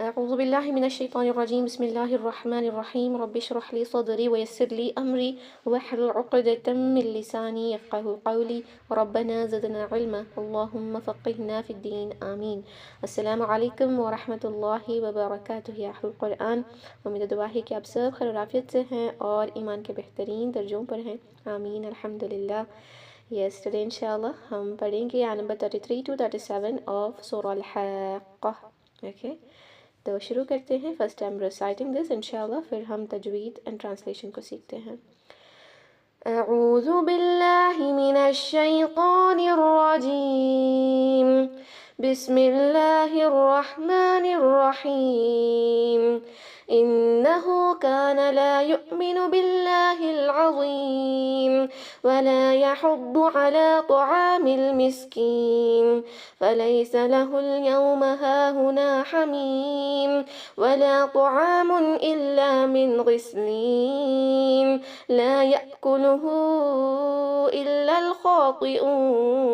اعوذ باللہ من الشیطان الرجیم بسم اللہ الرحمن الرحیم رب اشرح لی صدری ویسر لی امری واحلل عقدۃ من لسانی یفقهوا قولی ربنا زدنا علما اللہم فقہنا فی الدین آمین۔ السلام علیکم ورحمۃ اللہ وبرکاتہ یا اہل القرآن۔ امید دعا ہے کہ آپ سب خیر و عافیت سے ہیں اور ایمان کے بہترین درجوں پر ہیں، آمین الحمدللہ۔ Yesterday inshallah ہم پڑھیں گے آیت نمبر 33 to 37 of سورہ الحاقہ۔ اوکے، تو شروع کرتے ہیں۔ فرسٹ ٹائم ریسائٹنگ دس انشاءاللہ، پھر ہم تجوید اینڈ ٹرانسلیشن کو سیکھتے ہیں۔ اعوذ باللہ من الشیطان الرجیم، بسم اللہ الرحمن الرحیم۔ إنه كان لا يؤمن بالله العظيم ولا يحض على طعام المسكين فليس له اليوم هاهنا حميم ولا طعام إلا من غسلين لا يأكله إلا الخاطئون۔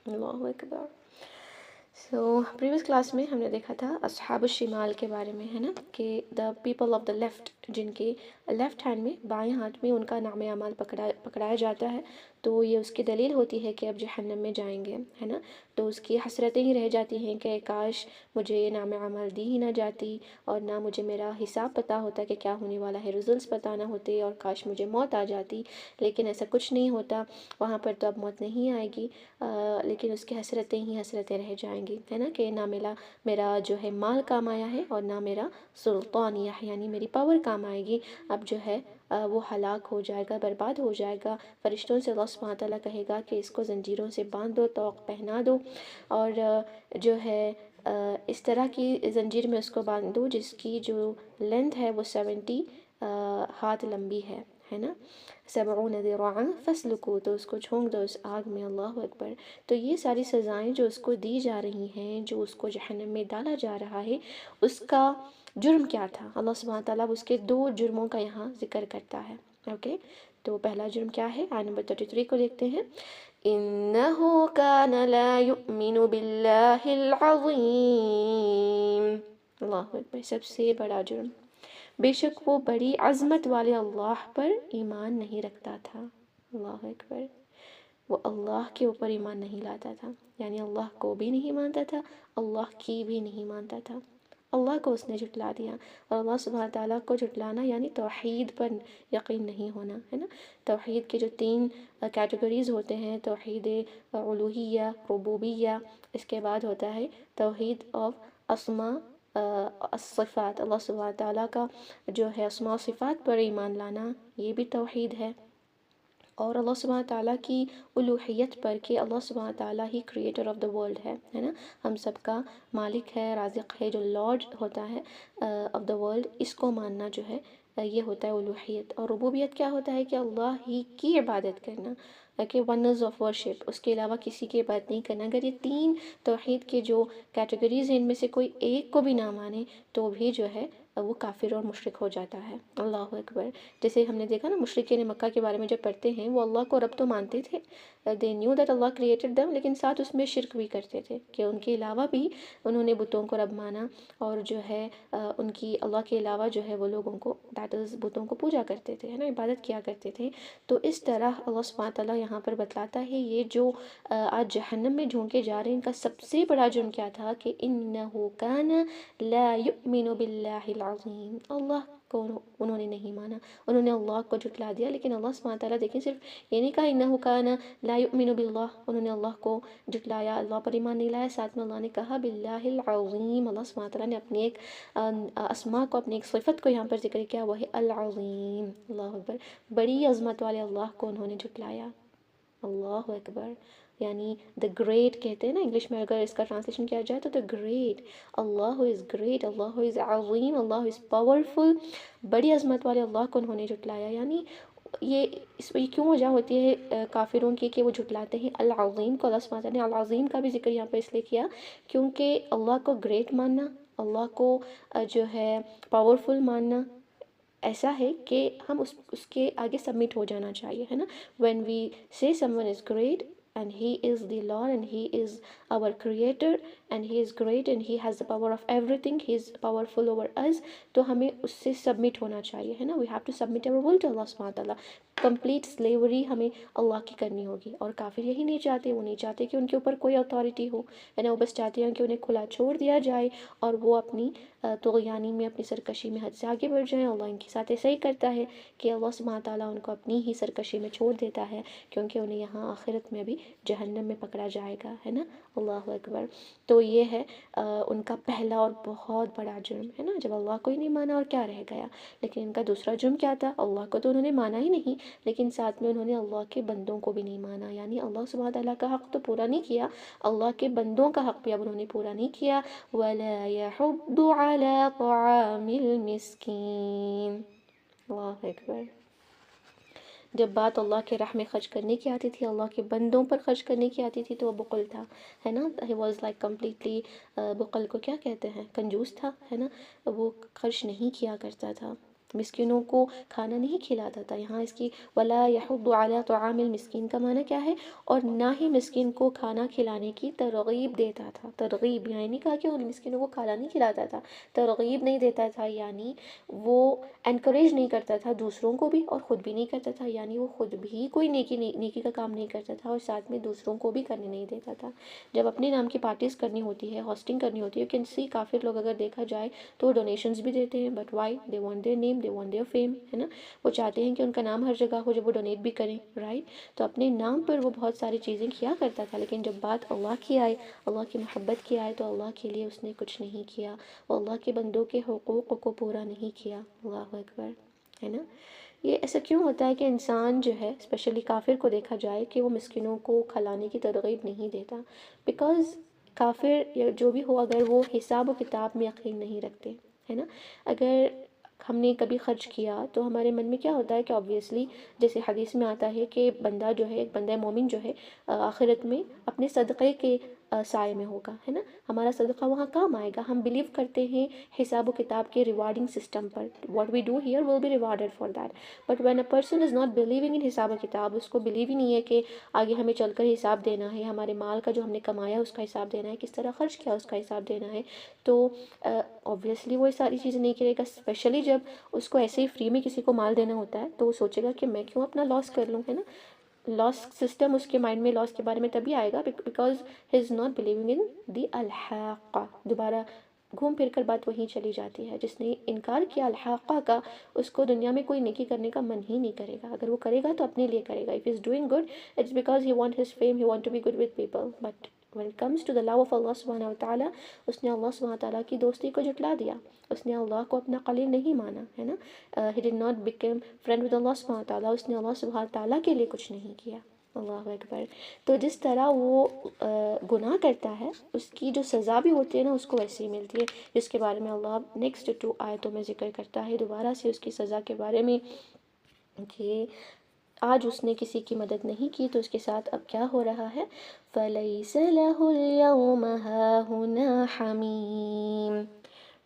اللہ اکبر۔ پریویس کلاس میں ہم نے دیکھا تھا اصحاب الشمال کے بارے میں، ہے نا، کہ the people of the left, جن کے لیفٹ ہینڈ میں، بائیں ہاتھ میں ان کا نام اعمال پکڑایا جاتا ہے، تو یہ اس کی دلیل ہوتی ہے کہ اب جہنم میں جائیں گے، ہے نا۔ تو اس کی حسرتیں ہی رہ جاتی ہیں کہ کاش مجھے یہ نام اعمال دی ہی نہ جاتی، اور نہ مجھے میرا حساب پتہ ہوتا کہ کیا ہونے والا ہے، رزلٹس پتہ نہ ہوتے، اور کاش مجھے موت آ جاتی۔ لیکن ایسا کچھ نہیں ہوتا، وہاں پر تو اب موت نہیں آئے گی، لیکن اس کی حسرتیں ہی حسرتیں رہ جائیں گی، ہے نا، کہ نہ میرا جو ہے مال کام آیا ہے، اور نہ میرا سلطانیہ یعنی میری پاور کام آئے گی۔ اب جو ہے وہ ہلاک ہو جائے گا، برباد ہو جائے گا۔ فرشتوں سے اللہ سبحانہ تعالیٰ کہے گا کہ اس کو زنجیروں سے باندھ دو، طوق پہنا دو، اور جو ہے اس طرح کی زنجیر میں اس کو باندھ دو جس کی جو لینتھ ہے وہ 70 ہاتھ لمبی ہے نا، 70 ذراعا فاسلکوا، تو اس کو جھونک دو اس آگ میں، اللہ اکبر۔ تو یہ ساری سزائیں جو اس کو دی جا رہی ہیں، جو اس کو جہنم میں ڈالا جا رہا ہے، اس کا جرم کیا تھا؟ اللہ سبحانہ تعالیٰ اس کے 2 جرموں کا یہاں ذکر کرتا ہے۔ اوکے، تو پہلا جرم کیا ہے؟ آیت نمبر 33 کو دیکھتے ہیں۔ إِنَّهُ كَانَ لَا يُؤْمِنُ بِاللَّهِ الْعَظِيمِ۔ اللہ اکبر، سب سے بڑا جرم، بے شک وہ بڑی عظمت والے اللہ پر ایمان نہیں رکھتا تھا۔ اللہ اکبر، وہ اللہ کے اوپر ایمان نہیں لاتا تھا، یعنی اللہ کو بھی نہیں مانتا تھا، اللہ کی بھی نہیں مانتا تھا، اللہ کو اس نے جھٹلا دیا۔ اور اللہ سبحانہ تعالیٰ کو جھٹلانا یعنی توحید پر یقین نہیں ہونا، ہے نا۔ توحید کے جو 3 کیٹیگریز ہوتے ہیں، توحید الوہیہ، ربوبیہ، اس کے بعد ہوتا ہے توحید آف اسماء الصفات، اللہ سبحانہ تعالیٰ کا جو ہے اسماء و صفات پر ایمان لانا، یہ بھی توحید ہے۔ اور اللہ سبحانہ تعالیٰ کی الوہیت پر، کہ اللہ سبحانہ تعالیٰ ہی کریٹر آف دا ورلڈ ہے نا، ہم سب کا مالک ہے، رازق ہے، جو لارڈ ہوتا ہے آف دا ورلڈ، اس کو ماننا جو ہے یہ ہوتا ہے الوہیت۔ اور ربوبیت کیا ہوتا ہے؟ کہ اللہ ہی کی عبادت کرنا، کہ ونرز آف ورشپ، اس کے علاوہ کسی کی عبادت نہیں کرنا۔ اگر یہ 3 توحید کے جو کیٹیگریز ہیں ان میں سے کوئی ایک کو بھی نہ مانے تو بھی جو ہے وہ کافر اور مشرک ہو جاتا ہے۔ اللہ اکبر۔ جیسے ہم نے دیکھا نا، مشرکین مکہ کے بارے میں جب پڑھتے ہیں، وہ اللہ کو رب تو مانتے تھے، they knew that Allah created them, لیکن ساتھ اس میں شرک بھی کرتے تھے، کہ ان کے علاوہ بھی انہوں نے بتوں کو رب مانا، اور جو ہے ان کی اللہ کے علاوہ جو ہے وہ لوگوں کو دیٹ از بتوں کو پوجا کرتے تھے، ہے نا، عبادت کیا کرتے تھے۔ تو اس طرح اللہ سبحانہ تعالیٰ یہاں پر بتلاتا ہے یہ جو آج جہنم میں جھونکے جا رہے ہیں، ان کا سب سے بڑا جرم کیا تھا؟ کہ انہ کان لا یؤمن باللہ العظیم، اللہ کو انہوں نے نہیں مانا، انہوں نے اللہ کو جھٹلا دیا۔ لیکن اللہ سبحانہ تعالیٰ دیکھیں، صرف یہ نہیں کہا انہ کان لا یؤمن باللہ، انہوں نے اللہ کو جھٹلایا، اللہ پر ایمان نہیں لایا، ساتھ میں اللہ نے کہا باللہ العظیم، اللہ سبحانہ تعالیٰ نے اپنی ایک اسماء کو، اپنی ایک صفت کو یہاں پر ذکر کیا، وہ ہے العظیم۔ اللہ اکبر، بڑی عظمت والے اللہ کو انہوں نے جھٹلایا۔ اللہ اکبر، یعنی دا گریٹ کہتے ہیں نا انگلش میں، اگر اس کا ٹرانسلیشن کیا جائے تو the great, Allah is great, Allah is عظیم، اللہ از پاورفل، بڑی عظمت والے اللہ کو انہوں نے جھٹلایا۔ یعنی یہ اس پہ کیوں وجہ ہوتی ہے کافروں کی کہ وہ جھٹلاتے ہیں العظیم کو؟ اللہ سبحانہ تعالیٰ نے العظیم کا بھی ذکر یہاں پہ اس لیے کیا کیونکہ اللہ کو گریٹ ماننا، اللہ کو جو ہے پاورفل ماننا، ایسا ہے کہ ہم اس کے آگے سبمٹ ہو جانا چاہیے، ہے نا۔ when we say someone is great and he is the Lord and he is our creator and he is great and he has the power of everything, he is powerful over us. تو ہمیں اس سے submit ہونا چاہیے، ہے نا. We have to submit اور will to اللہ سبحانہ تعالیٰ. کمپلیٹ سلیوری ہمیں اللہ کی کرنی ہوگی. اور کافر یہی نہیں چاہتے، وہ نہیں چاہتے کہ ان کے اوپر کوئی اتھارٹی ہو، ہے نا. وہ بس چاہتے ہیں کہ انہیں کھلا چھوڑ دیا جائے اور وہ اپنی طغیانی میں، اپنی سرکشی میں حد سے آگے بڑھ جائیں. اللہ ان کے ساتھ ایسا ہی کرتا ہے کہ اللہ سبحانہ تعالیٰ ان کو اپنی ہی سرکشی میں چھوڑ دیتا ہے، کیونکہ انہیں یہاں آخرت میں بھی جہنم میں پکڑا جائے گا، ہے نا. اللہ اکبر. تو یہ ہے ان کا پہلا اور بہت بڑا جرم، ہے نا. جب اللہ کو ہی نہیں مانا اور کیا رہ گیا. لیکن ان کا دوسرا جرم کیا تھا؟ اللہ کو تو انہوں نے مانا ہی نہیں، لیکن ساتھ میں انہوں نے اللہ کے بندوں کو بھی نہیں مانا. یعنی اللہ سبحانہ تعالیٰ کا حق تو پورا نہیں کیا، اللہ کے بندوں کا حق بھی اب انہوں نے پورا نہیں کیا. وَلَا يَحُضُّ عَلَىٰ طَعَامِ الْمِسْكِينِ. اللہ اکبر. جب بات اللہ کے راہ میں خرچ کرنے کی آتی تھی، اللہ کے بندوں پر خرچ کرنے کی آتی تھی، تو وہ بخل تھا، ہے نا. ہی واز لائک کمپلیٹلی، بخل کو کیا کہتے ہیں؟ کنجوس تھا، ہے نا. وہ خرچ نہیں کیا کرتا تھا، مسکینوں کو کھانا نہیں کھلاتا تھا. یہاں اس کی وَلَا يَحُضُّ عَلَىٰ طَعَامِ الْمِسْكِينِ کا معنی کیا ہے؟ اور نہ ہی مسکین کو کھانا کھلانے کی ترغیب دیتا تھا. ترغیب یعنی نہیں کہا کہ وہ مسکینوں کو کھانا نہیں کھلاتا تھا، ترغیب نہیں دیتا تھا، یعنی وہ انکریج نہیں کرتا تھا دوسروں کو بھی اور خود بھی نہیں کرتا تھا. یعنی وہ خود بھی کوئی نیکی کا کام نہیں کرتا تھا اور ساتھ میں دوسروں کو بھی کرنے نہیں دیتا تھا. جب اپنے نام کی پارٹیز کرنی ہوتی ہے، ہوسٹنگ کرنی ہوتی ہے، یو کین سی کافر لوگ اگر دیکھا جائے تو ڈونیشنز بھی دیتے ہیں. But why? They want their name, they want their fame, ہے نا. وہ چاہتے ہیں کہ ان کا نام ہر جگہ ہو جب وہ ڈونیٹ بھی کریں، رائٹ. تو اپنے نام پر وہ بہت ساری چیزیں کیا کرتا تھا، لیکن جب بات اللہ کی آئے، اللہ کی محبت کی آئے، تو اللہ کے لیے اس نے کچھ نہیں کیا. وہ اللہ کے بندوں کے حقوق کو پورا نہیں کیا. اللہ اکبر، ہے نا. یہ ایسا کیوں ہوتا ہے کہ انسان جو ہے، اسپیشلی کافر کو دیکھا جائے کہ وہ مسکینوں کو کھلانے کی ترغیب نہیں دیتا؟ بیکاز کافر یا جو بھی ہو، اگر وہ حساب و کتاب میں یقین نہیں رکھتے، ہے نا. اگر ہم نے کبھی خرچ کیا تو ہمارے من میں کیا ہوتا ہے کہ آبویسلی، جیسے حدیث میں آتا ہے کہ بندہ جو ہے، ایک بندہ مومن جو ہے، آخرت میں اپنے صدقے کے سائے میں ہوگا، ہے نا. ہمارا صدقہ وہاں کام آئے گا. ہم بلیو کرتے ہیں حساب و کتاب کے ریوارڈنگ سسٹم پر. What we do here will be rewarded for that. But when a person is not believing in حساب و کتاب، اس کو بلیو ہی نہیں ہے کہ آگے ہمیں چل کر حساب دینا ہے، ہمارے مال کا جو ہم نے کمایا اس کا حساب دینا ہے، کس طرح خرچ کیا اس کا حساب دینا ہے، تو اوبویسلی وہ ساری چیزیں نہیں کرے گا. اسپیشلی جب اس کو ایسے ہی فری میں کسی کو مال دینا ہوتا ہے تو وہ سوچے گا کہ میں کیوں اپنا لاس کر لوں، ہے نا. لاس سسٹم اس کے مائنڈ میں لاس کے بارے میں تبھی آئے گا because he is not believing in the الحاقہ. دوبارہ گھوم پھر کر بات وہیں چلی جاتی ہے. جس نے انکار کیا الحاقہ کا، اس کو دنیا میں کوئی نیکی کرنے کا من ہی نہیں کرے گا. اگر وہ کرے گا تو اپنے لیے کرے گا. if he is doing good, it's because he want his fame, he want to be good with people. But when it comes to the love of Allah subhanahu wa ta'ala، اس نے اللہ سبحانہ تعالیٰ کی دوستی کو جھٹلا دیا. اس نے اللہ کو اپنا قلیل نہیں مانا، ہے نا. he did not become friend with Allah سبحانہ تعالیٰ. اس نے اللہ سبحانہ تعالیٰ کے لیے کچھ نہیں کیا. اللہ اکبر. تو جس طرح وہ گناہ کرتا ہے، اس کی جو سزا بھی ہوتی ہے نا، اس کو ویسے ہی ملتی ہے، جس کے بارے میں اللہ نیکسٹ 2 آیتوں میں ذکر کرتا ہے دوبارہ سے اس کی سزا کے بارے میں، کہ آج اس نے کسی کی مدد نہیں کی تو اس کے ساتھ اب کیا ہو رہا ہے. فَلَيْسَ لَهُ الْيَوْمَ هَاهُنَا حَمِيمٌ.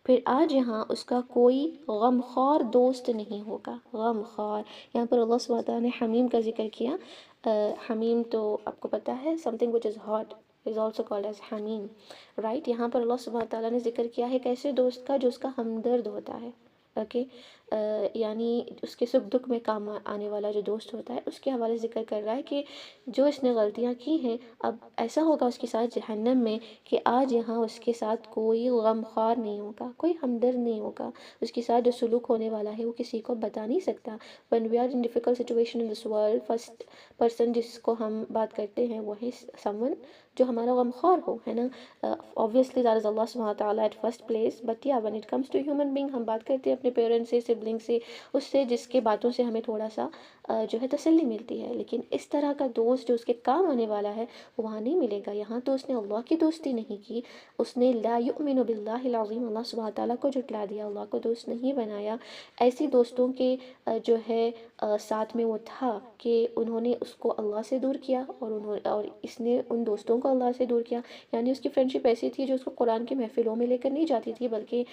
پھر آج یہاں اس کا کوئی غمخوار دوست نہیں ہوگا. غمخوار، یہاں پر اللہ سبحانہ تعالیٰ نے حمیم کا ذکر کیا. حمیم تو آپ کو پتہ ہے something which is hot is also called as حمیم، رائٹ. یہاں پر اللہ سبحانہ تعالیٰ نے ذکر کیا ہے ایک ایسے دوست کا جو اس کا ہمدرد ہوتا ہے. اوکے، یعنی اس کے سکھ دکھ میں کام آنے والا جو دوست ہوتا ہے، اس کے حوالے ذکر کر رہا ہے کہ جو اس نے غلطیاں کی ہیں، اب ایسا ہوگا اس کے ساتھ جہنم میں کہ آج یہاں اس کے ساتھ کوئی غمخوار نہیں ہوگا، کوئی ہمدرد نہیں ہوگا. اس کے ساتھ جو سلوک ہونے والا ہے وہ کسی کو بتا نہیں سکتا. when we are in difficult situation in this world، first person جس کو ہم بات کرتے ہیں وہ ہے someone جو ہمارا غمخوار ہو، ہے نا. obviously that is Allah subhanahu wa ta'ala at first place. but yeah, when it comes to human being، ہم بات کرتے ہیں اپنے پیرنٹ سے، سبلنگ سے، اس سے جس کے باتوں سے ہمیں تھوڑا سا جو ہے تسلی ملتی ہے. لیکن اس طرح کا دوست جو اس کے کام آنے والا ہے وہ وہاں نہیں ملے گا. یہاں تو اس نے اللہ کی دوستی نہیں کی، اس نے لا یؤمن باللہ العظیم، اللہ سبحانہ تعالیٰ کو جھٹلا دیا، اللہ کو دوست نہیں بنایا. ایسی دوستوں کے جو ہے ساتھ میں وہ تھا کہ انہوں نے اس کو اللہ سے دور کیا، اور اس نے ان دوستوں کو اللہ سے دور کیا. یعنی اس کی فرینڈشپ ایسی تھی جو اس کو قرآن کی محفلوں میں لے کر نہیں جاتی تھی بلکہ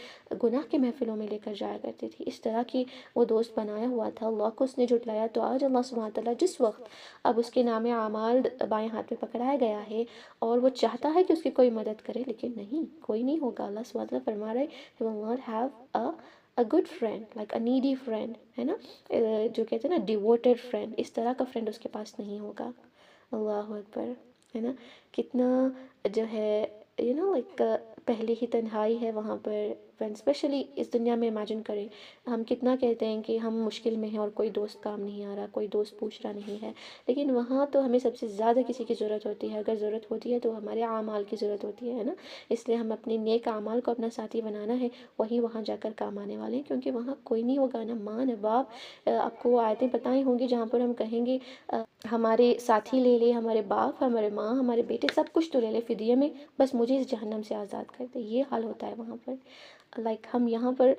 گناہ کے محفلوں میں لے کر جایا کرتی تھی. اس طرح گیا کہ وہ دوست بنایا ہوا تھا، اللہ کو اس نے جھٹلایا، تو آج اللہ سبحانہ تعالیٰ جس وقت اب اس کے نام اعمال بائیں ہاتھ میں پکڑایا گیا ہے اور وہ چاہتا ہے کہ اس کی کوئی مدد کرے، لیکن نہیں، کوئی نہیں ہوگا. اللہ سبحانہ تعالیٰ فرما رہے he will not have a good friend like a needy friend، ہے نا، جو کہتے ہیں نا devoted friend، اس طرح کا فرینڈ اس کے پاس نہیں ہوگا. اللہ اکبر، ہے نا. کتنا جو ہے لائک پہلے ہی تنہائی ہے وہاں پر. وین اسپیشلی اس دنیا میں امیجن کریں، ہم کتنا کہتے ہیں کہ ہم مشکل میں ہیں اور کوئی دوست کام نہیں آ رہا، کوئی دوست پوچھ رہا نہیں ہے، لیکن وہاں تو ہمیں سب سے زیادہ کسی کی ضرورت ہوتی ہے. اگر ضرورت ہوتی ہے تو ہمارے اعمال کی ضرورت ہوتی ہے نا. اس لیے ہم اپنے نیک اعمال کو اپنا ساتھی بنانا ہے، وہی وہاں جا کر کام آنے والے ہیں، کیونکہ وہاں کوئی نہیں ہوگا، نہ ماں نہ باپ. آپ کو وہ آیتیں بتائی ہوں گی جہاں پر ہم کہیں گے ہمارے ساتھی لے لے، ہمارے باپ، ہمارے ماں، ہمارے بیٹے، سب کچھ تو لے لے فدیے میں، بس مجھے اس جہنم سے آزاد کر دے. یہ حال ہوتا ہے وہاں پر. لائک ہم یہاں پر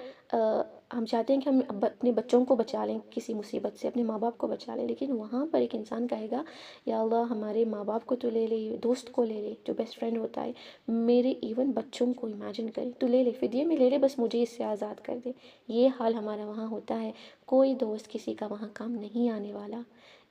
ہم چاہتے ہیں کہ ہم اپنے بچوں کو بچا لیں کسی مصیبت سے، اپنے ماں باپ کو بچا لیں، لیکن وہاں پر ایک انسان کہے گا یا اللہ ہمارے ماں باپ کو تو لے لے، دوست کو لے لے جو بیسٹ فرینڈ ہوتا ہے، میرے ایون بچوں کو امیجن کریں تو لے لے، فدیے میں لے لے، بس مجھے اس سے آزاد کر دے. یہ حال ہمارا وہاں ہوتا ہے. کوئی دوست کسی کا وہاں کام نہیں آنے والا.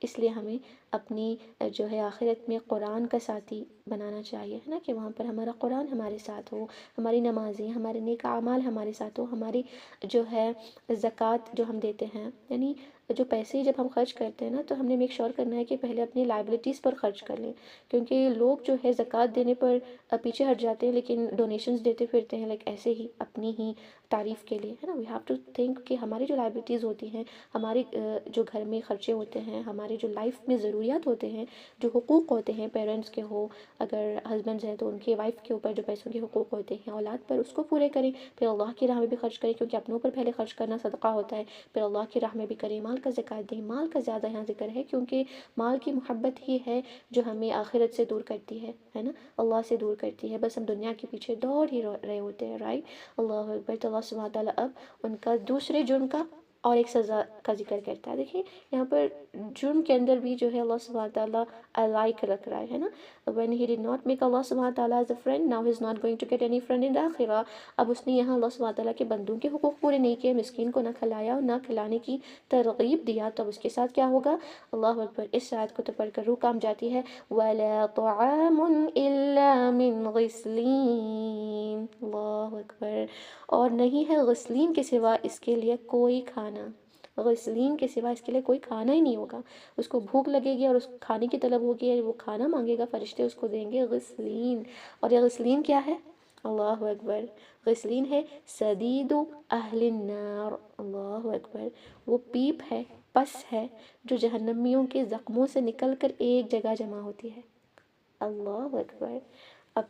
اس لیے ہمیں اپنی جو ہے آخرت میں قرآن کا ساتھی بنانا چاہیے، ہے نا، کہ وہاں پر ہمارا قرآن ہمارے ساتھ ہو، ہماری نمازیں، ہمارے نیک اعمال ہمارے ساتھ ہو، ہماری جو ہے زکوٰۃ جو ہم دیتے ہیں، یعنی جو پیسے جب ہم خرچ کرتے ہیں نا تو ہم نے میک شور کرنا ہے کہ پہلے اپنی لائبلٹیز پر خرچ کر لیں. کیونکہ لوگ جو ہے زکوٰۃ دینے پر پیچھے ہٹ جاتے ہیں، لیکن ڈونیشنز دیتے پھرتے ہیں لائک ایسے ہی اپنی ہی تعریف کے لیے، ہے نا. وی ہیو ٹو تھنک کہ ہماری جو لائبلٹیز ہوتی ہیں، ہمارے جو گھر میں خرچے ہوتے ہیں، ہمارے جو لائف میں ضروریات ہوتے ہیں، جو حقوق ہوتے ہیں پیرنٹس کے ہو، اگر ہسبینڈز ہیں تو ان کے وائف کے اوپر جو پیسوں کے حقوق ہوتے ہیں اولاد پر، اس کو پورے کریں. پھر اللہ کی راہ میں بھی خرچ کریں، کیونکہ اپنوں پر پہلے خرچ کرنا صدقہ ہوتا ہے، پھر اللہ کی راہ میں بھی کریں. مال کا زکوٰۃ دیں. مال کا زیادہ یہاں ذکر ہے کیونکہ مال کی محبت ہی ہے جو ہمیں آخرت سے دور کرتی ہے نا، اللہ سے دور کرتی ہے. بس ہم دنیا کے پیچھے دوڑ ہی رہے ہوتے ہیں، رائٹ. اللہ اکبر. تو اللہ سبحانہ تعالیٰ اب ان کا دوسرے جرم کا اور ایک سزا کا ذکر کرتا ہے. دیکھیں یہاں پر جرم کے اندر بھی جو ہے اللہ سبحانہ تعالیٰ alike رکھ رہا ہے نا. when he did not make Allah سبحانہ تعالیٰ as a friend, now he is not going to get any friend in the آخرہ. اب اس نے یہاں اللہ سبحانہ تعالیٰ کے بندوں کے حقوق پورے نہیں کیے، مسکین کو نہ کھلایا اور نہ کھلانے کی ترغیب دیا، تو اب اس کے ساتھ کیا ہوگا؟ اللہ اکبر. اس آیت کو تو پڑھ کر روح کام جاتی ہے. وَلَا طَعَامٌ إِلَّا مِنْ غِسْلِينَ. اللہ اکبر. اور نہیں ہے غسلین کے سوا اس کے لیے کوئی کھانا. غسلین کے سوا اس کے لیے کوئی کھانا ہی نہیں ہوگا. اس کو بھوک لگے گی اور اس کھانے کی طلب ہوگی، وہ کھانا مانگے گا، فرشتے اس کو دیں گے غسلین. اور یہ غسلین کیا ہے؟ اللہ اکبر. غسلین ہے سدید اہل النار. اللہ اکبر. وہ پیپ ہے، پس ہے جو جہنمیوں کے زخموں سے نکل کر ایک جگہ جمع ہوتی ہے. اللہ اکبر.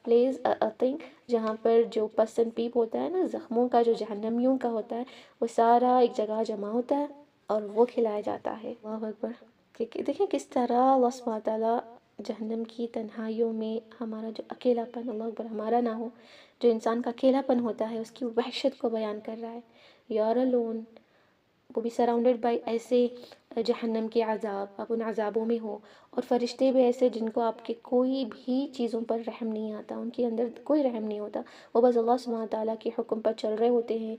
پلیز تھنک جہاں پر جو پس اینڈ پیپ ہوتا ہے نا، زخموں کا جو جہنمیوں کا ہوتا ہے، وہ سارا ایک جگہ جمع ہوتا ہے اور وہ کھلایا جاتا ہے. اللہ اکبر. دیکھیں کس طرح اللہ سبحانہ تعالیٰ جہنم کی تنہائیوں میں ہمارا جو اکیلا پن، اللہ اکبر، ہمارا نہ ہو، جو انسان کا اکیلا پن ہوتا ہے اس کی وحشت کو بیان کر رہا ہے. You are alone. وہ بھی سراؤنڈیڈ بائی ایسے جہنم کے عذاب، آپ ان عذابوں میں ہو، اور فرشتے بھی ایسے جن کو آپ کے کوئی بھی چیزوں پر رحم نہیں آتا، ان کے اندر کوئی رحم نہیں ہوتا. وہ بس اللہ سبحانہ تعالیٰ کے حکم پر چل رہے ہوتے ہیں،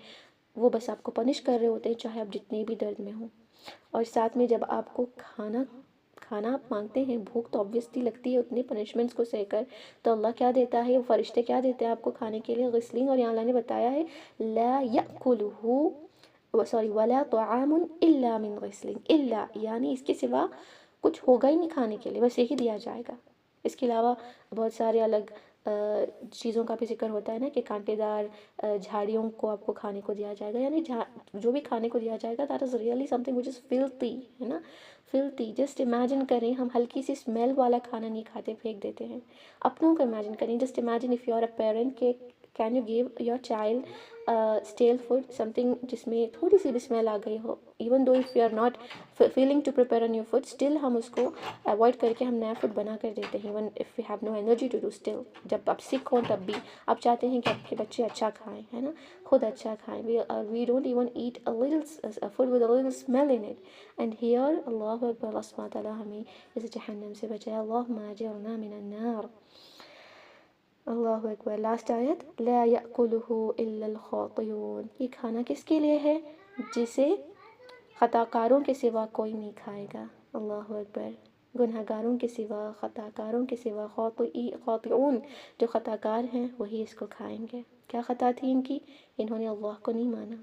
وہ بس آپ کو پنش کر رہے ہوتے ہیں چاہے آپ جتنے بھی درد میں ہوں. اور ساتھ میں جب آپ کو کھانا آپ مانگتے ہیں، بھوک تو آبویسلی لگتی ہے اتنے پنشمنٹس کو سہ کر، تو اللہ کیا دیتا ہے، وہ فرشتے کیا دیتے ہیں آپ کو کھانے کے لیے؟ غسلین. اور یہاں اللہ نے بتایا ہے لا ولا طعام الا من غسلین. الا یعنی اس کے سوا کچھ ہوگا ہی نہیں کھانے کے لیے، بس یہی دیا جائے گا. اس کے علاوہ بہت سارے الگ چیزوں کا بھی ذکر ہوتا ہے نا، کہ کانٹے دار جھاڑیوں کو آپ کو کھانے کو دیا جائے گا، یعنی جو بھی کھانے کو دیا جائے گا that is really something which is filthy، ہے نا، filthy. جسٹ امیجن کریں ہم ہلکی سی اسمیل والا کھانا نہیں کھاتے، پھینک دیتے ہیں. اپنوں کو امیجن کریں. Just imagine if you are a parent کہ can you give your child stale food, something جس میں تھوڑی سی بھی اسمیل آ گئی ہو، even though if you are not feeling to prepare a new food, still ہم اس کو اوائڈ کر کے ہم نیا فوڈ بنا کر دیتے ہیں. Even if you have no energy to do, still جب آپ سک ہوں تب بھی آپ چاہتے ہیں کہ آپ کے بچے اچھا کھائیں، ہے نا، خود اچھا کھائیں. We don't even eat a little food with a little smell in it. And here اللہ اکبر، اللہ سبحانہ تعالیٰ ہمیں اس جہنم سے بچائے. اللہم اجرنا من النار. اللہ اکبر. لاسٹ آیت لا یأکلہ الا الخاطئون. یہ کھانا کس کے لیے ہے؟ جسے خطا کاروں کے سوا کوئی نہیں کھائے گا۔ اللہ اکبر۔ گناہ گاروں کے سوا، خطا کاروں کے سوا، خاطئون جو خطا کار ہیں وہی اس کو کھائیں گے۔ کیا خطا تھی ان کی؟ انہوں نے اللہ کو نہیں مانا۔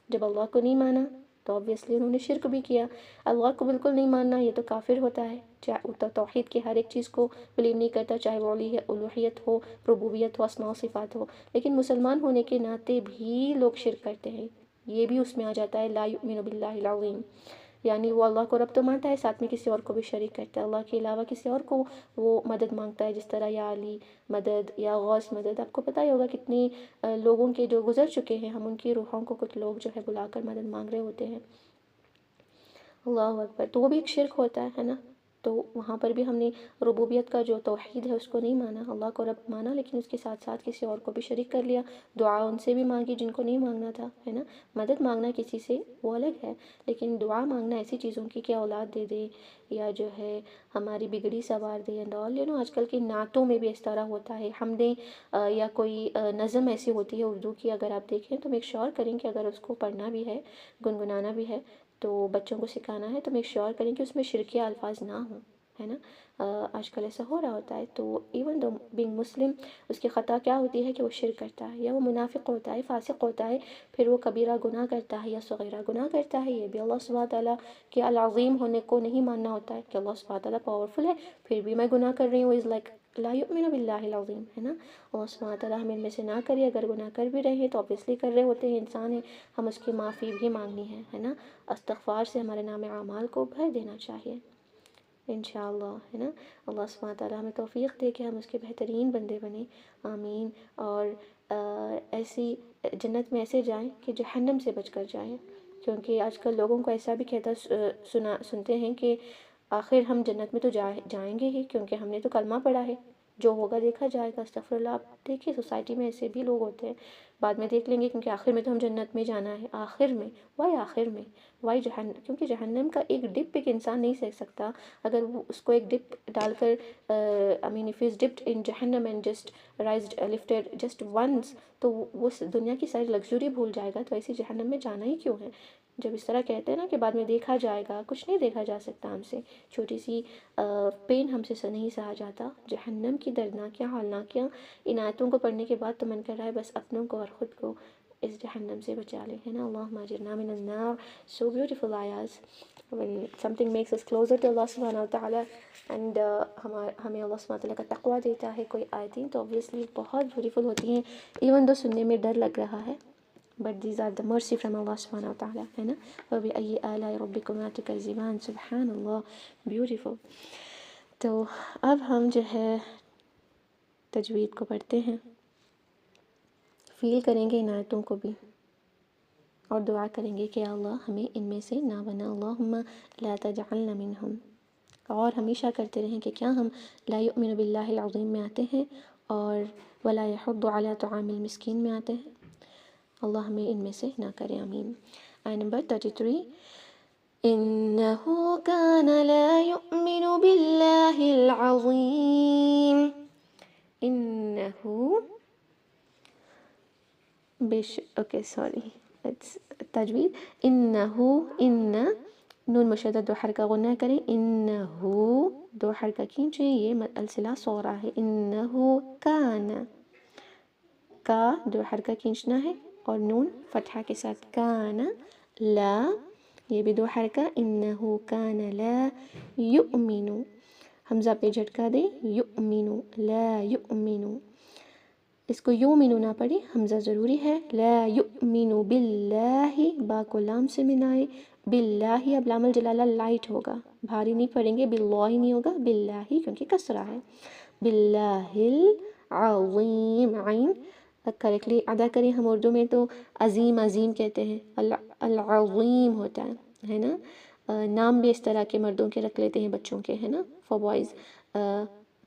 جب اللہ کو نہیں مانا تو obviously انہوں نے شرک بھی کیا۔ اللہ کو بالکل نہیں ماننا یہ تو کافر ہوتا ہے، چاہے توحید کی ہر ایک چیز کو بلیو نہیں کرتا، چاہے وہ الوہیت ہو، ربوبیت ہو، اسماء و صفات ہو۔ لیکن مسلمان ہونے کے ناطے بھی لوگ شرک کرتے ہیں، یہ بھی اس میں آ جاتا ہے، لا یؤمن باللہ العظیم، یعنی وہ اللہ کو رب تو مانتا ہے، ساتھ میں کسی اور کو بھی شریک کرتا ہے، اللہ کے علاوہ کسی اور کو وہ مدد مانگتا ہے، جس طرح یا علی مدد یا غوث مدد۔ آپ کو پتہ ہی ہوگا کتنی لوگوں کے جو گزر چکے ہیں، ہم ان کی روحوں کو کچھ لوگ جو ہے بلا کر مدد مانگ رہے ہوتے ہیں۔ اللہ اکبر۔ تو وہ بھی ایک شرک ہوتا ہے نا۔ تو وہاں پر بھی ہم نے ربوبیت کا جو توحید ہے اس کو نہیں مانا، اللہ کو رب مانا، لیکن اس کے ساتھ ساتھ کسی اور کو بھی شریک کر لیا، دعا ان سے بھی مانگی جن کو نہیں مانگنا تھا، ہے نا۔ مدد مانگنا کسی سے وہ الگ ہے، لیکن دعا مانگنا ایسی چیزوں کی کہ اولاد دے دے یا جو ہے ہماری بگڑی سوار دے اینڈ آل، آج کل کی نعتوں میں بھی اس طرح ہوتا ہے، حمدیں یا کوئی نظم ایسی ہوتی ہے اردو کی، اگر آپ دیکھیں تو میک شیور کریں کہ اگر اس کو پڑھنا بھی ہے، گنگنانا بھی ہے، تو بچوں کو سکھانا ہے تو میک شیور کریں کہ اس میں شرکیہ الفاظ نہ ہوں، ہے نا۔ آج کل ایسا ہو رہا ہوتا ہے، تو ایون دو بینگ مسلم اس کی خطا کیا ہوتی ہے کہ وہ شرک کرتا ہے، یا وہ منافق ہوتا ہے، فاسق ہوتا ہے، پھر وہ کبیرہ گناہ کرتا ہے یا صغیرہ گناہ کرتا ہے، یہ بھی اللہ سبحانہ تعالیٰ کے العظیم ہونے کو نہیں ماننا ہوتا ہے کہ اللہ سبحانہ تعالیٰ پاورفل ہے پھر بھی میں گناہ کر رہی ہوں، از لائک لا یؤمن باللہ العظیم، ہے نا۔ اللہ سبحانہ تعالیٰ ہم ان میں سے نہ کرے، اگر گناہ کر بھی رہے ہیں تو obviously کر رہے ہوتے ہیں، انسان ہیں، ہم اس کی معافی بھی مانگنی ہے نا۔ استغفار سے ہمارے نام اعمال کو بھر دینا چاہیے انشاءاللہ، ہے نا۔ اللہ سبحانہ تعالیٰ ہمیں توفیق دے کہ ہم اس کے بہترین بندے بنیں، آمین۔ اور ایسی جنت میں ایسے جائیں کہ جہنم سے بچ کر جائیں، کیونکہ آج کل لوگوں کو ایسا بھی کہتا سنتے ہیں کہ آخر ہم جنت میں تو جائیں گے ہی، کیونکہ ہم نے تو کلمہ پڑھا ہے، جو ہوگا دیکھا جائے گا۔ استغفر اللہ۔ آپ دیکھیے سوسائٹی میں ایسے بھی لوگ ہوتے ہیں، بعد میں دیکھ لیں گے کیونکہ آخر میں تو ہم جنت میں جانا ہے، آخر میں، وائی آخر میں، وائی جہنم، کیونکہ جہنم کا ایک ڈپ ایک انسان نہیں سہ سکتا، اگر وہ اس کو ایک ڈپ ڈال کر I mean if he's dipped in جہنم and just lifted just once، تو وہ دنیا کی ساری لگژری بھول جائے گا، تو ایسی جہنم میں جانا ہی کیوں ہے؟ جب اس طرح کہتے ہیں نا کہ بعد میں دیکھا جائے گا، کچھ نہیں دیکھا جا سکتا ہم سے، چھوٹی سی پین ہم سے نہیں سہا جاتا، جہنم کی دردناکیاں ہولناکیاں ان آیتوں کو پڑھنے کے بعد تو من کر رہا ہے بس اپنوں کو اور خود کو اس جہنم سے بچا لے، ہے نا۔ اللہم اجرنا من النار۔ So beautiful ayahs when something makes us closer to Allah subhanahu wa ta'ala and ہمیں اللہ سبحانہ تعالیٰ کا تقویٰ دیتا ہے کوئی آیتیں، تو obviously بہت بیوٹیفل ہوتی ہیں، ایون دو سننے میں ڈر لگ رہا ہے، but these are the mercy from Allah subhanahu wa ta'ala، ہے نا۔ وَبِأَيِّ آلَاءِ رَبِّكُمَا تُكَذِّبَانِ، سبحان اللہ، بیوٹیفل۔ تو اب ہم جو ہے تجوید کو پڑھتے ہیں، فیل کریں گے ان آیتوں کو بھی، اور دعا کریں گے کہ اللہ ہمیں ان میں سے نہ بنا، اللہم لا تجعلنا منہم، اور ہمیشہ کرتے رہیں کہ کیا ہم لا یؤمن باللہ العظیم میں آتے ہیں اور ولا یحض علی طعام المسکین میں آتے ہیں، اللہ ہمیں ان میں سے نہ کرے، آمین۔ آیت نمبر 33، انہو کان لا یؤمن باللہ العظیم، انہو اوکے سوری تجوید، انہو، ان نون مشدد دو حرکہ غنہ کریں، انہو دو حرکہ کھینچیں، یہ الصلہ صغریٰ ہے، انہو کان، کا دو حرکہ کھینچنا ہے اور نون فتحہ کے ساتھ، کان لا، یہ بھی دو حرکہ، انہو کان لا یؤمن، حمزہ پہ جھٹکا دیں، یؤمن، لا یؤمن، اس کو یؤمن نہ پڑھی، حمزہ ضروری ہے، لا یؤمن باللہ، با کو لام سے ملائیں، باللہ، اب لام الجلالہ لائٹ ہوگا، بھاری نہیں پڑھیں گے، باللہ نہیں ہوگا، باللہ کیونکہ کسرہ ہے، باللہ العظیم، عین کریکٹلی ادا کریں، ہم اردو میں تو عظیم عظیم کہتے ہیں، العظیم ہوتا ہے نا۔ نام بھی اس طرح کے مردوں کے رکھ لیتے ہیں بچوں کے، ہے نا، فار بوائز،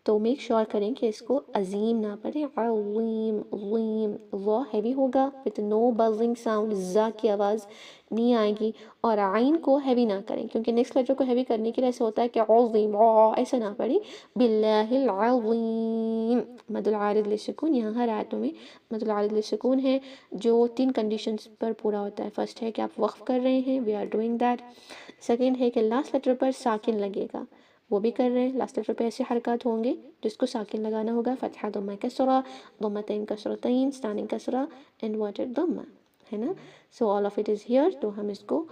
تو میک شور کریں کہ اس کو عظیم نہ پڑھیں، عظیم عظیم، وا ہیوی ہوگا وتھ نو بزنگ ساؤنڈ، زا کی آواز نہیں آئے گی، اور عین کو ہیوی نہ کریں کیونکہ نیکسٹ لیٹر کو ہیوی کرنے کے لیے ایسا ہوتا ہے کہ عظیم ایسا نہ پڑھیں، باللہ العظیم، مد العارض للسکون، یہاں ہر آیتوں میں مد العارض للسکون ہے جو 3 کنڈیشنز پر پورا ہوتا ہے۔ فرسٹ ہے کہ آپ وقف کر رہے ہیں، we are doing that. Second ہے کہ لاسٹ لیٹر پر ساکن لگے گا، وہ بھی کر رہے ہیں، لاسٹ لیٹر پہ ایسے حرکات ہوں گے جس کو ساکن لگانا ہوگا، فتحہ ضمہ کسرہ، ضمتین کسرتین، اسٹینڈنگ کسرہ، انورٹڈ ضمہ، ہے نا۔ So all of it is here, تو ہم اس کو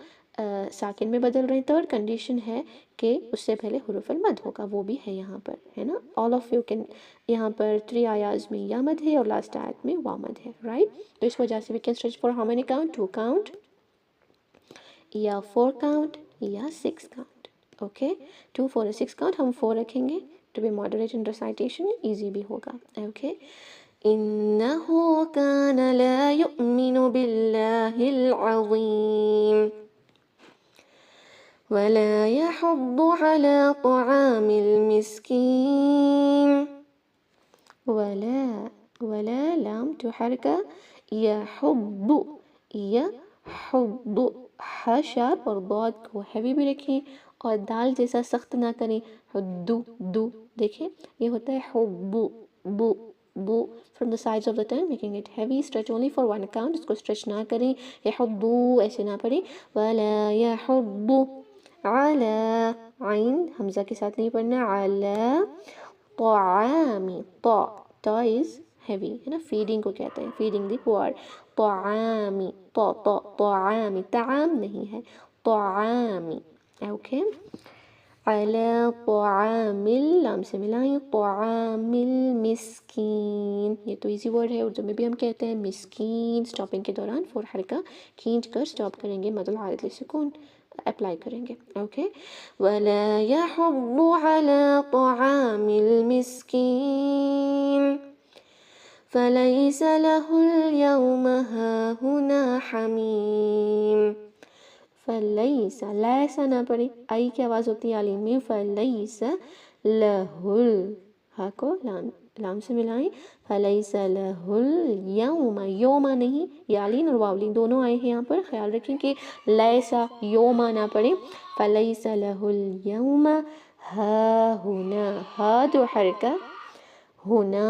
ساکن میں بدل رہے ہیں۔ تھرڈ کنڈیشن ہے کہ اس سے پہلے حروف المد ہوگا، وہ بھی ہے یہاں پر، ہے نا۔ آل آف یو کین، یہاں پر 3 آیاز میں یا مد ہے اور لاسٹ آیت میں وا مد ہے، رائٹ۔ تو اس وجہ سے we can stretch for how many count, 2 count یا 4 کاؤنٹ یا 6 کاؤنٹ، اوکے۔ 2 4 اور 6 کاؤنٹ، ہم 4 رکھیں گے to be moderate in recitation, easy بھی ہوگا، اوکے۔ انه كان لا يؤمن بالله العظيم ولا يحض على طعام المسكين، ولا لام تو حرکہ، يحض، يحض، ح شارپ اور ضاد کو ہیوی بھی رکھیں اور دال جیسا سخت نہ کریں، حدو دو، دیکھیں یہ ہوتا ہے حبو بو بو، from the sides of the tongue making it heavy, stretch only for 1 count، اس کو stretch نہ کریں، يحضو ایسے نہ پڑھیں، ولا يحض على، عین حمزہ کے ساتھ نہیں پڑھنا، على طعامی، تا is heavy، ہے نا، فیڈنگ کو کہتے ہیں، فیڈنگ دی پوار، طعامی، طعامی، طعام نہیں ہے، طعامی، اوکے۔ على طعام، لام سے ملائیں، طعام المسکین، یہ تو ایزی ورڈ ہے، اردو میں بھی ہم کہتے ہیں مسکین، سٹاپنگ کے دوران 4 حرکہ کھینچ کر سٹاپ کریں گے، مد العارض للسکون اپلائی کریں گے، اوکے۔ ولا يحض على طعام المسكين فليس له اليوم هاهنا حميم، فلیس، لیسا نہ پڑھی، آئی کی آواز ہوتی ہے علی میں، فلیس لہل، ہا کو لام سے ملائیں، فلیس لہل یوم، یوما نہیں، یالین اور واولین دونوں آئے ہیں یہاں پر، خیال رکھیں کہ لیسا یوما نہ پڑھیں، فلیس لہل یوم ہا ہونا، ہا دو حرکہ، ہونا،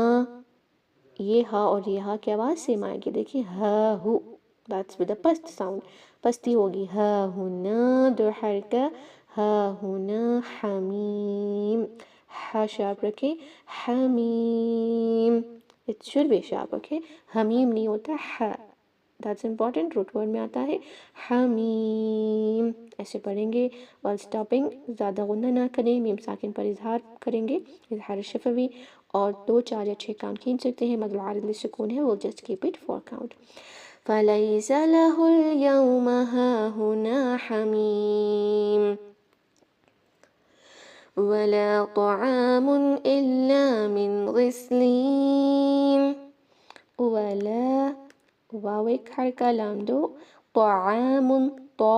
یہ ہا اور یہ ہا کی آواز سیم آئے گی، دیکھیں ہا ہو، that's with the past sound، پستی ہوگی، ہا ہونا دو حرکہ، ہا ہونا حمیم، ہا شارپ رکھیں، حمیم، it should be sharp، okay، حمیم نہیں ہوتا، ہا، that's important، روٹ ورڈ میں آتا ہے، حمیم، ایسے پڑھیں گے، اور سٹاپنگ زیادہ غنہ نہ کریں، میم ساکن پر اظہار کریں گے، اظہار شفوی، اور 2 4 یا 6 کاؤنٹ کھینچ سکتے ہیں، مد العارض للسکون ہے، we'll just keep it 4 count۔ فليس له اليوم هاهنا حميم ولا طعام إلا من غسلين، ولا واو ایک حرکہ لام دو، طعام، طا،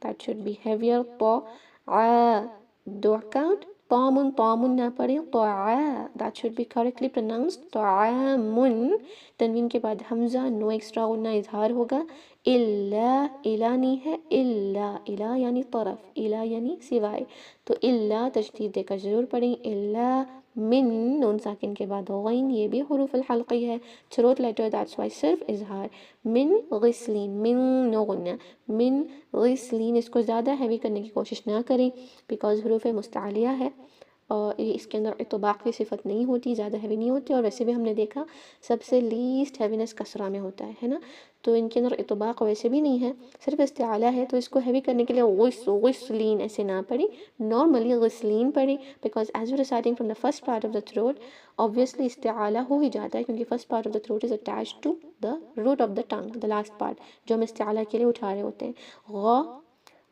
that should be heavier، طا، do count، طعام، طعام نہ پڑھیں، that should be correctly pronounced، طعام، تنوین کے بعد حمزہ، نو ایکسٹرا غنہ اظہار ہوگا، الا نہیں ہے، الا یعنی طرف، الا یعنی سوائے، تو الا تشدید دے کر ضرور پڑھیں، الا من، نون ساکن کے بعد غین، یہ بھی حروف الحلقی ہے، تھروٹ لیٹر، that's why صرف اظہار، من غسلین، من نو غنہ، من غسلین، اس کو زیادہ ہیوی کرنے کی کوشش نہ کریں بیکاز حروف مستعلیہ ہے، اور اس کے اندر اطباق کی صفت نہیں ہوتی، زیادہ ہیوی نہیں ہوتی، اور ویسے بھی ہم نے دیکھا سب سے لیسٹ ہیوینس کسرہ میں ہوتا ہے نا، تو ان کے اندر اطباق ویسے بھی نہیں ہے، صرف استعالیٰ ہے، تو اس کو ہیوی کرنے کے لیے غسلین ایسے نہ پڑھی، نارملی غسلین پڑھی، because as you reciting from the first part of the throat, obviously استعالیٰ ہو ہی جاتا ہے کیونکہ first part of the throat is attached to the root of the tongue, the last part جو ہم استعالیٰ کے لیے اٹھا رہے ہوتے ہیں، غا،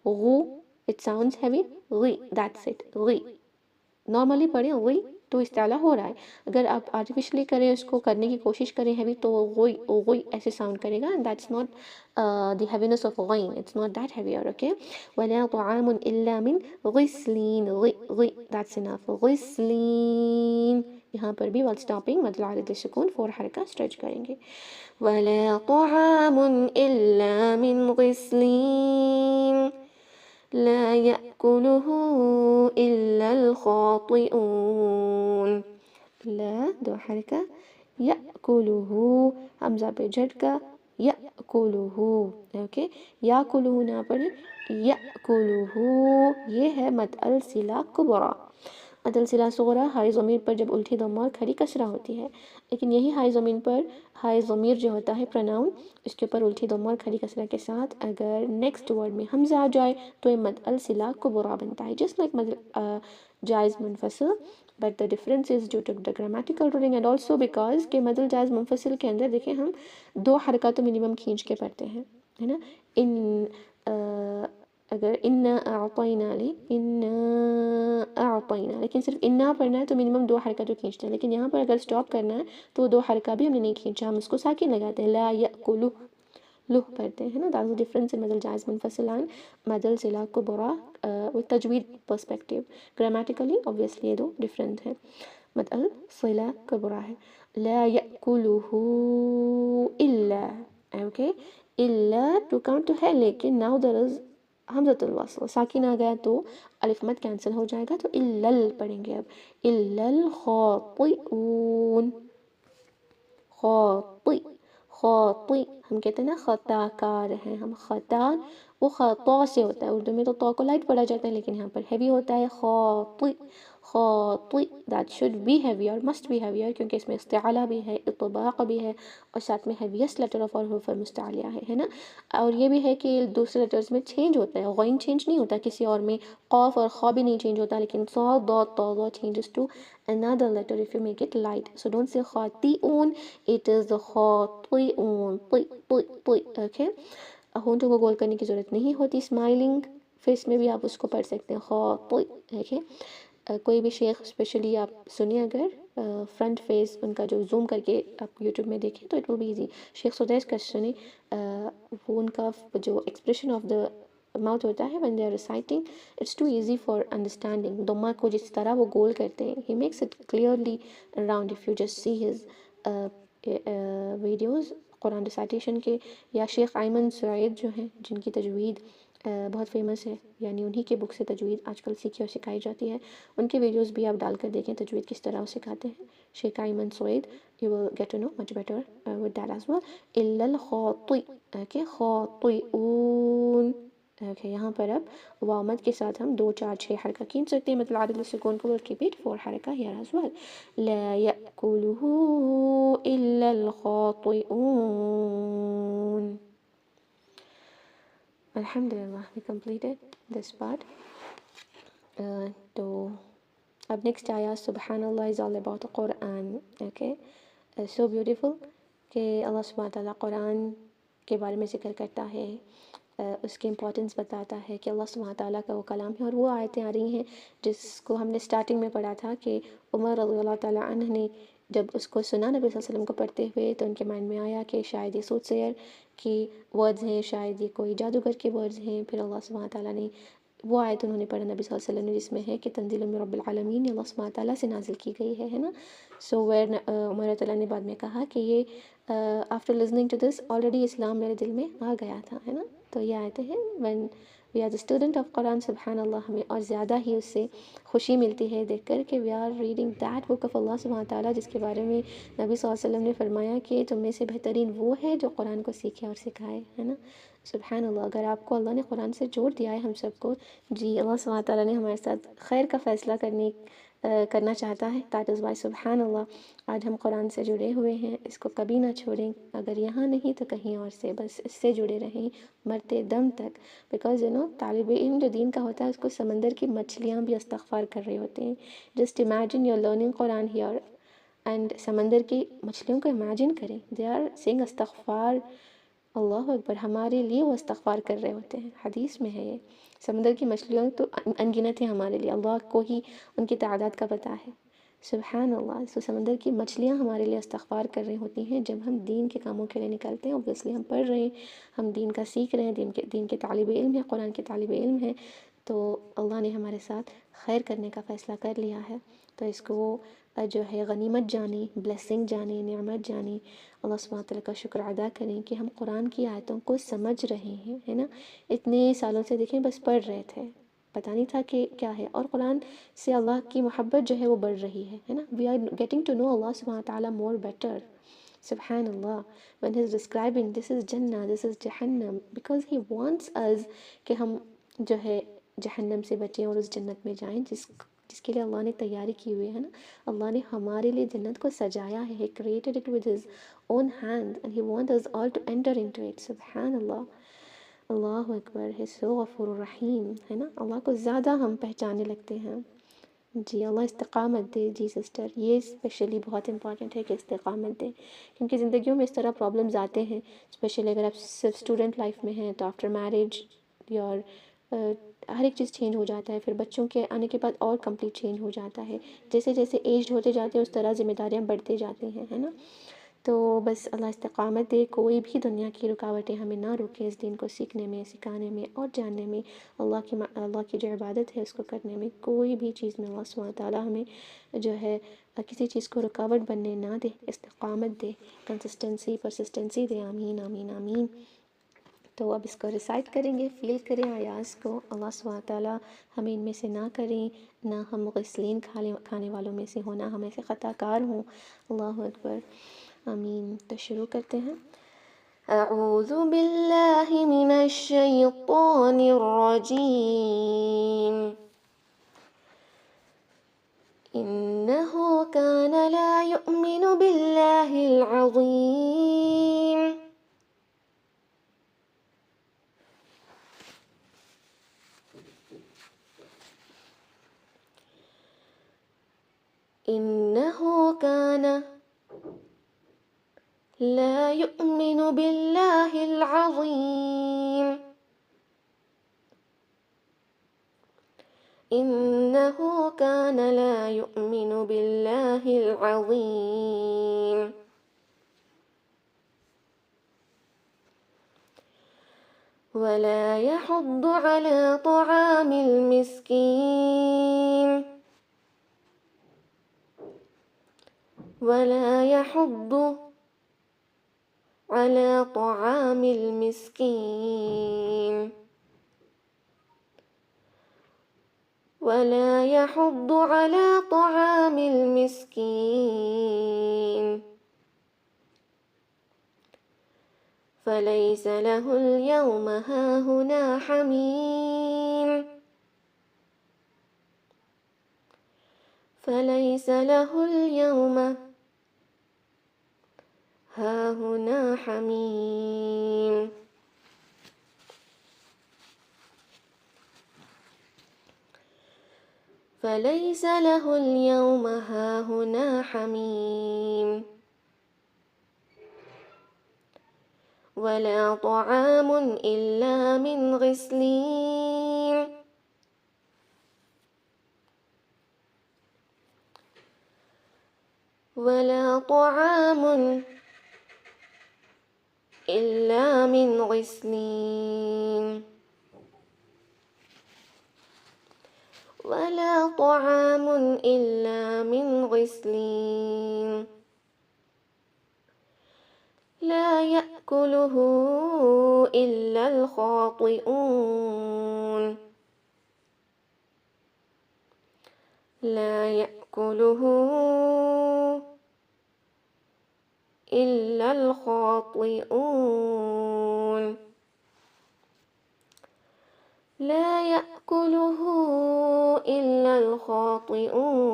غو، it sounds heavy، غی، that's it، غی، نارملی پڑھیں غی، تو استعلا ہو رہا ہے. اگر آپ آرٹیفیشلی کریں، اس کو کرنے کی کوشش کریں ہیوی، تو غوئی غوئی ایسے ساؤنڈ کرے گا. That's not the heaviness of غین، it's not that heavier. Okay, ولا طعام الا من غسلین، غی دیٹس انف. غسلین یہاں پر بھی وال سٹاپنگ مد العارض سکون 4 حرکہ اسٹریچ کریں گے. ولا طعام الا من غسلین لا يأكله إلا الخاطئون. لا 2 حرکہ، يأكله حمزہ پہ جھٹکا، يأكله. اوکے، يأكله نہ پڑھیں، يأكله. یہ ہے مد الصلہ کبریٰ. مد الصلہ صغریٰ ہائی ضمیر پر جب الٹی ضمہ اور کھڑی کسرہ ہوتی ہے، لیکن یہی ہائی ضمیر پر ہائی ضمیر جو ہوتا ہے پروناؤن، اس کے اوپر الٹی ضمہ اور کھڑی کسرہ کے ساتھ اگر نیکسٹ ورڈ میں حمزہ آ جائے تو یہ مد الصلہ کبریٰ بنتا ہے. جسٹ لائک مد جائز منفصل، but the difference is due to the grammatical ruling and also because کہ مد الجائز منفصل کے اندر دیکھیں ہم 2 حرکات تو منیمم کھینچ کے پڑھتے ہیں، ہے نا. ان اگر انا اعطینا لی، انا اعطینا، لیکن صرف انا پڑھنا ہے تو منیمم 2 حرکات تو کھینچتے ہیں. لیکن یہاں پر اگر سٹاپ کرنا ہے تو 2 حرکات بھی ہم نے نہیں کھینچا، ہم اس کو ساکن لگاتے ہیں. لا یأکلو، لو پڑھتے ہیں نا. دیٹس دی ڈفرنس ان مد الجائز منفصل اینڈ مد الصلہ کبریٰ with تجوید پرسپیکٹیو. گرامیٹیکلی obviously یہ 2 ڈفرنٹ ہیں. مد الصلہ کبریٰ ہے. لا یأکلہ الا، اوکے، الا ٹو کاؤنٹ تو ہے، لیکن now there is حمزۃ الوصل، ساکن آ گیا تو الف مد کینسل ہو جائے گا، تو الا پڑھیں گے اب. الا الخاطئون، خاطئ، خاطئ ہم کہتے ہیں نا خطا کار ہیں ہم. خطا وہ خطا سے ہوتا ہے، اردو میں تو طا کو لائٹ پڑھا جاتا ہے، لیکن یہاں پر ہیوی ہوتا ہے. خاطئ، خاطئ دیٹ شوڈ بی ہیوی اور مسٹ بی ہیویئر، کیونکہ اس میں استعالہ بھی ہے، اطباق بھی ہے، اور ساتھ میں ہیویسٹ لیٹر آف حروف المستعلیہ ہے نا. اور یہ بھی ہے کہ دوسرے لیٹرز میں چینج ہوتا ہے، غین چینج نہیں ہوتا کسی اور میں، قاف اور خا بھی نہیں چینج ہوتا، لیکن صاد ضاد طا ظا changes to another letter if you make it light. So don't say خاطئون، it is the خاطئون، طی طی طی. اوکے، ہونٹوں کو گول کرنے کی ضرورت نہیں ہوتی. اسمائلنگ فیس میں بھی آپ اس کو پڑھ سکتے ہیں خاطئ. اوکے، کوئی بھی شیخ اسپیشلی آپ سنیں اگر فرنٹ فیس ان کا جو زوم کر کے آپ یوٹیوب میں دیکھیں تو اٹ ول بی ایزی. شیخ سدیس کا سنیں، وہ ان کا جو ایکسپریشن آف دا ماؤتھ ہوتا ہے when they are reciting it's too easy for understanding. ضمہ کو جس طرح وہ گول کرتے ہیں he makes it clearly around if you just see his videos Quran recitation کے. یا شیخ ایمن سعید جو ہیں جن کی تجوید بہت فیمس ہے، یعنی انہی کے بک سے تجوید آج کل سیکھی اور سکھائی جاتی ہے. ان کے ویڈیوز بھی آپ ڈال کر دیکھیں تجوید کس طرح وہ سکھاتے ہیں. شیخ ایمن سعید، you will get to know much better with that as well. الا الخاطئ، اوکے، خاطئون. اوکے، یہاں پر اب واو مد کے ساتھ ہم 2 4 6 حرکہ کھینچ سکتے ہیں. مطلب عادل سکون کو keep it 4 حرکہ here as well. لا يأكله إلا الخاطئون. الحمدللہ we completed this part. تو اب نیکسٹ آیا سبحان اللہ is all about Quran. Okay, so beautiful کہ اللہ سبحانہ تعالیٰ قرآن کے بارے میں ذکر کرتا ہے، اس کی امپورٹنس بتاتا ہے کہ اللہ سبحانہ تعالیٰ کا وہ کلام ہے. اور وہ آیتیں آ رہی ہیں جس کو ہم نے سٹارٹنگ میں پڑھا تھا کہ عمر رضی اللہ تعالیٰ عنہ نے جب اس کو سنا نبی صلی اللہ علیہ وسلم کو پڑھتے ہوئے تو ان کے مائنڈ میں آیا کہ شاید یہ سوٹ سیر کی ورڈز ہیں، شاید یہ کوئی جادوگر کے ورڈز ہیں. پھر اللہ سبحانہ تعالیٰ نے وہ آیت انہوں نے پڑھا نبی صلی اللہ علیہ وسلم نے، جس میں ہے کہ تنزیل من رب العالمین، اللہ سبحانہ تعالیٰ سے نازل کی گئی ہے نا. سو ویر عمر تعالیٰ نے بعد میں کہا کہ یہ after listening to this already اسلام میرے دل میں آ گیا تھا، ہے نا. تو یہ آیتیں ہیں when we are the student of قرآن، سبحان اللہ، ہمیں اور زیادہ ہی اس سے خوشی ملتی ہے دیکھ کر کہ we are reading that book of اللہ سبحانہ تعالیٰ، جس کے بارے میں نبی صلی اللہ علیہ وسلم نے فرمایا کہ تم میں سے بہترین وہ ہے جو قرآن کو سیکھے اور سکھائے، ہے نا. سبحان اللہ، اگر آپ کو اللہ نے قرآن سے جوڑ دیا ہے ہم سب کو، جی اللہ سبحانہ تعالیٰ نے ہمارے ساتھ خیر کا فیصلہ کرنا چاہتا ہے. دیٹ از وائی سبحان اللہ آج ہم قرآن سے جڑے ہوئے ہیں. اس کو کبھی نہ چھوڑیں، اگر یہاں نہیں تو کہیں اور سے، بس اس سے جڑے رہیں مرتے دم تک. بیکاز طالب علم جو دین کا ہوتا ہے اس کو سمندر کی مچھلیاں بھی استغفار کر رہے ہوتے ہیں. Just imagine you are learning Quran here and سمندر کی مچھلیوں کو امیجن کریں، دے آر سینگ استغفار. اللہ اکبر، ہمارے لیے وہ استغفار کر رہے ہوتے ہیں. حدیث میں ہے یہ، سمندر کی مچھلیوں تو انگنت ہیں ہمارے لیے، اللہ کو ہی ان کی تعداد کا پتہ ہے. سبحان اللہ. تو سمندر کی مچھلیاں ہمارے لیے استغفار کر رہی ہوتی ہیں جب ہم دین کے کاموں کے لیے نکلتے ہیں. اوبویسلی ہم پڑھ رہے ہیں, ہم دین کا سیکھ رہے ہیں, دین کے طالب علم ہیں, قرآن کے طالب علم ہیں, تو اللہ نے ہمارے ساتھ خیر کرنے کا فیصلہ کر لیا ہے. تو اس کو جو ہے غنیمت جانی, بلیسنگ جانی, نعمت جانی. اللہ سبحانہ تعالیٰ کا شکر ادا کریں کہ ہم قرآن کی آیتوں کو سمجھ رہے ہیں, ہے نا. اتنے سالوں سے دیکھیں بس پڑھ رہے تھے, پتہ نہیں تھا کہ کیا ہے, اور قرآن سے اللہ کی محبت جو ہے وہ بڑھ رہی ہے نا. We are getting to know اللہ سبحانہ تعالیٰ مور بیٹر. سبحان اللہ. when he is describing this is Jannah, this is Jahannam, because he wants us کہ ہم جو ہے جہنم سے بچیں اور اس جنت میں جائیں جس کے لیے اللہ نے تیاری کی ہوئی ہے نا. اللہ نے ہمارے لیے جنت کو سجایا ہے. he created it with his own hand and he wants us all to enter into it. سبحان اللہ. اللہ اکبر. ہے سو غفور الرحیم, ہے نا. اللہ کو زیادہ ہم پہچانے لگتے ہیں. جی اللہ استقامت دے. جی سسٹر, یہ اسپیشلی بہت امپورٹنٹ ہے کہ استقامت دے, کیونکہ زندگیوں میں اس طرح پرابلمز آتے ہیں, اسپیشلی اگر آپ صرف اسٹوڈنٹ لائف میں ہیں تو آفٹر میرج اور ہر ایک چیز چینج ہو جاتا ہے. پھر بچوں کے آنے کے بعد اور کمپلیٹ چینج ہو جاتا ہے. جیسے جیسے ایجڈ ہوتے جاتے ہیں اس طرح ذمہ داریاں بڑھتے جاتی ہیں, ہے نا. تو بس اللہ استقامت دے. کوئی بھی دنیا کی رکاوٹیں ہمیں نہ روکیں اس دین کو سیکھنے میں, سکھانے میں اور جاننے میں. اللہ کی جو عبادت ہے اس کو کرنے میں کوئی بھی چیز میں اللہ سبحانہ تعالیٰ ہمیں جو ہے کسی چیز کو رکاوٹ بننے نہ دے. استقامت دے, کنسسٹنسی, پرسسٹنسی دے. آمین آمین آمین. تو اب اس کو ریسائٹ کریں گے, فیل کریں آیاز کو. اللہ سبحانہ تعالیٰ ہمیں ان میں سے نہ کریں, نہ ہم مغسلین کھانے والوں میں سے ہوں, نہ ہم ایسے خطا کار ہوں. اللہ اکبر. آمین. تو شروع کرتے ہیں. اعوذ باللہ من الشیطان الرجیم. انہ کان لا یؤمن باللہ العظیم. إنه كان لا يؤمن بالله العظيم. إنه كان لا يؤمن بالله العظيم. ولا يحض على طعام المسكين. ولا يحض على طعام المسكين. ولا يحض على طعام المسكين. فليس له اليوم هاهنا حميم. فليس له اليوم هاهنا حميم. فليس له اليوم هاهنا حميم. ولا طعام إلا من غسلين. ولا طعام إلا من غسلين. ولا طعام إلا من غسلين. لا يأكله إلا الخاطئون. لا يأكله إلا الخاطئون. لا يأكله إلا الخاطئون.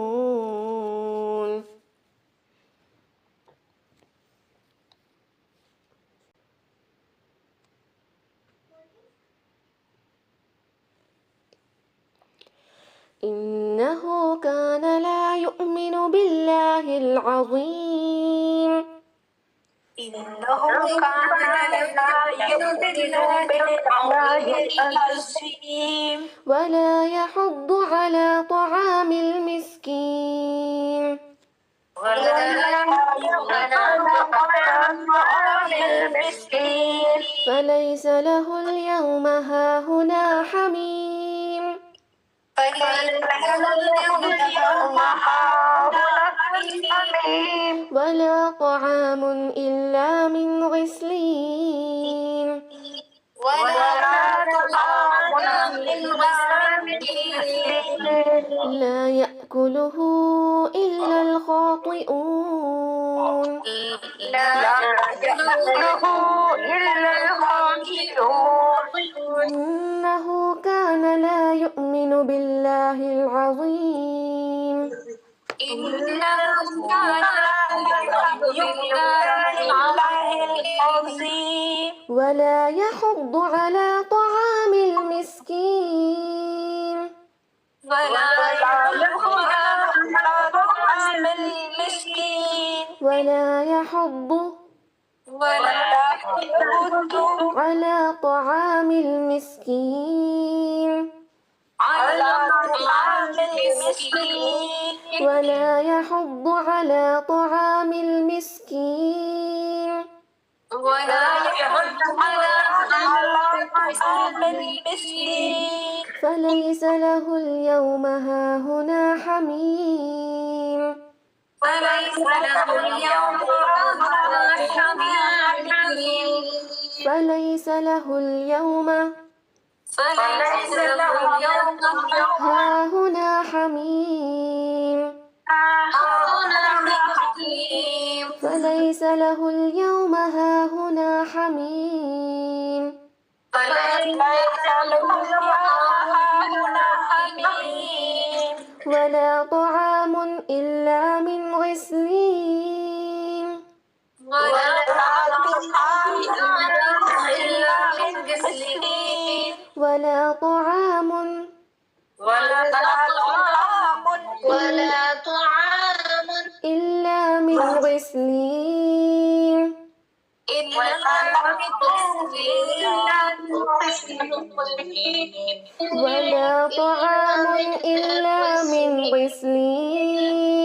إنه كان لا يؤمن بالله العظيم. إنه ولا يحض على طعام المسكين فليس له اليوم هاهنا حميم ولا طعام إلا من غسلين لا يأكله إلا الخاطئون إنه كان لا يؤمن بالله العظيم ولا يحض على طعام المسكين ولا يحض على طعام المسكين ولا يحض على طعام المسكين فليس له اليوم هاهنا حميم فليس له اليوم هاهنا حميم فليس له اليوم هاهنا حميم ولا طعام إلا من غسلين ولا طعام إلا من غسلين ولا طعام إلا من غسلين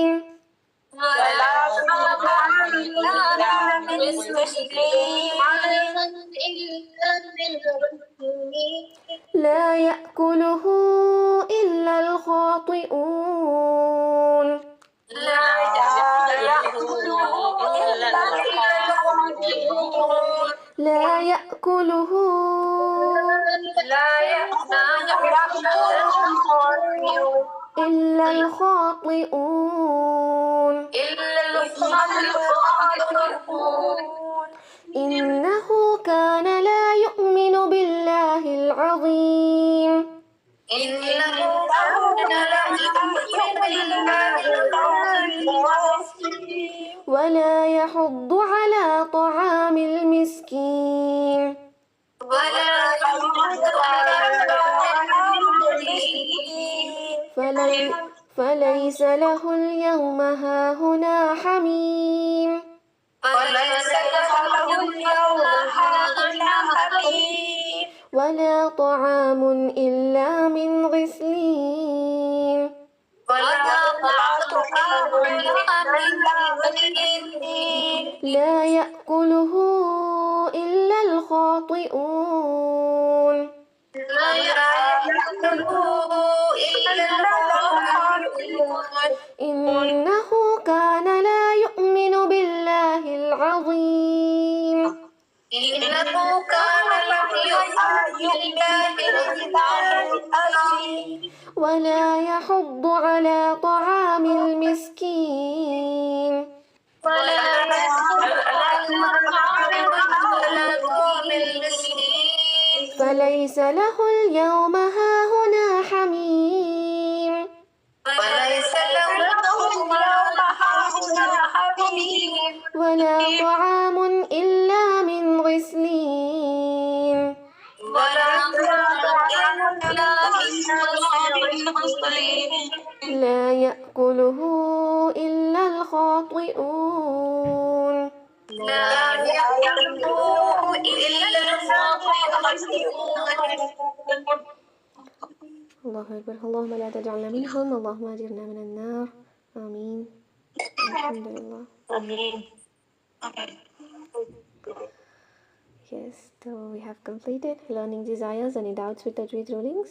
لا يأكله إلا الخاطئون لا يأكله إلا الخاطئون إنه كان لا يؤمن بالله العظيم ولا يحض على طعام المسكين فليس له اليوم هاهنا حميم ولا طعام إلا من غسلين لا يأكله إلا الخاطئون إنه كان لا يؤمن بالله العظيم ولا يحض على طعام المسكين فليس له اليوم هاهنا حميم ولا طعام إلا من غسلين لا يأكله إلا الخاطئون الله أكبر. اللهم لا تجعلنا منهم، اللهم أجرنا من النار. آمين. الحمد لله. Yes, so we have completed learning these ayahs. Any doubts with Tajweed rulings?